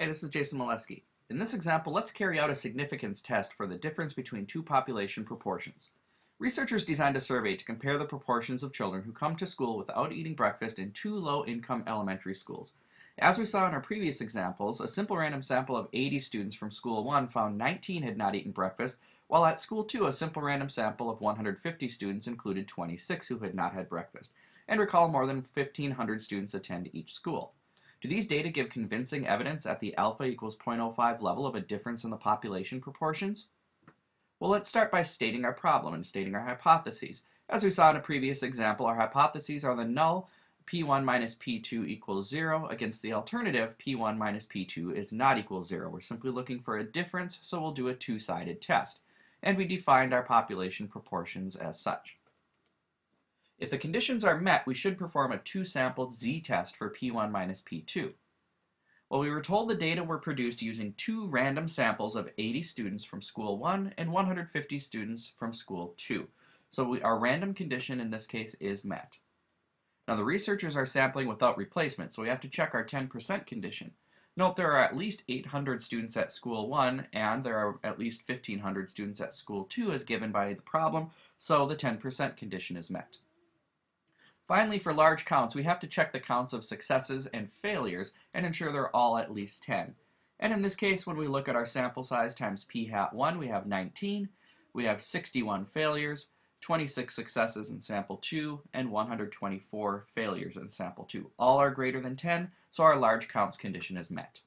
Hey, this is Jason Molesky. In this example, let's carry out a significance test for the difference between two population proportions. Researchers designed a survey to compare the proportions of children who come to school without eating breakfast in two low-income elementary schools. As we saw in our previous examples, a simple random sample of 80 students from School 1 found 19 had not eaten breakfast, while at School 2 a simple random sample of 150 students included 26 who had not had breakfast. And recall, more than 1,500 students attend each school. Do these data give convincing evidence at the alpha equals 0.05 level of a difference in the population proportions? Well, let's start by stating our problem and stating our hypotheses. As we saw in a previous example, our hypotheses are the null p1 minus p2 equals 0 against the alternative p1 minus p2 is not equal 0. We're simply looking for a difference, so we'll do a two-sided test. And we defined our population proportions as such. If the conditions are met, we should perform a two-sampled z-test for p1 minus p2. Well, we were told the data were produced using two random samples of 80 students from School 1 and 150 students from School 2. So our random condition in this case is met. Now the researchers are sampling without replacement, so we have to check our 10% condition. Note there are at least 800 students at School 1 and there are at least 1,500 students at School 2 as given by the problem, so the 10% condition is met. Finally, for large counts, we have to check the counts of successes and failures and ensure they're all at least 10. And in this case, when we look at our sample size times p hat 1, we have 19, we have 61 failures, 26 successes in sample 2, and 124 failures in sample 2. All are greater than 10, so our large counts condition is met.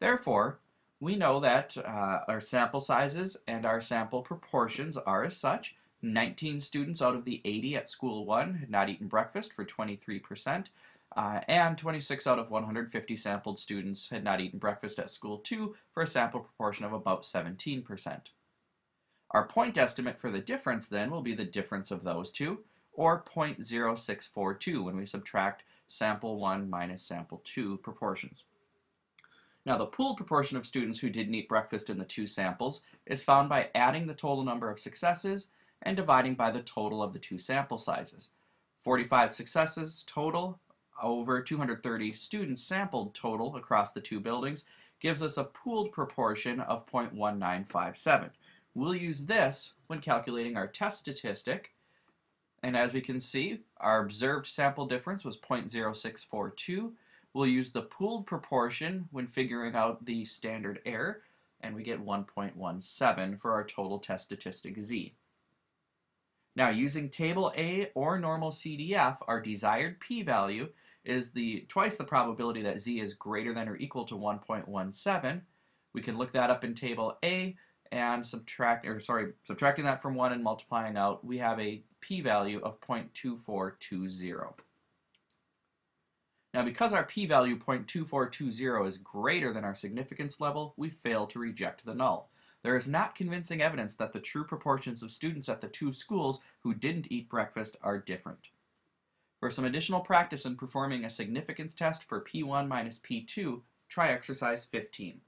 Therefore, we know that our sample sizes and our sample proportions are as such. 19 students out of the 80 at School 1 had not eaten breakfast for 23%, and 26 out of 150 sampled students had not eaten breakfast at School 2 for a sample proportion of about 17%. Our point estimate for the difference then will be the difference of those two, or 0.0642 when we subtract sample 1 minus sample 2 proportions. Now the pooled proportion of students who didn't eat breakfast in the two samples is found by adding the total number of successes and dividing by the total of the two sample sizes. 45 successes total over 230 students sampled total across the two buildings gives us a pooled proportion of 0.1957. We'll use this when calculating our test statistic, and as we can see, our observed sample difference was 0.0642. We'll use the pooled proportion when figuring out the standard error, and we get 1.17 for our total test statistic z. Now, using table A or normal CDF, our desired p-value is twice the probability that z is greater than or equal to 1.17. We can look that up in table A and subtracting that from 1 and multiplying out, we have a p-value of 0.2420. Now, because our p-value 0.2420 is greater than our significance level, we fail to reject the null. There is not convincing evidence that the true proportions of students at the two schools who didn't eat breakfast are different. For some additional practice in performing a significance test for p1 minus p2, try exercise 15.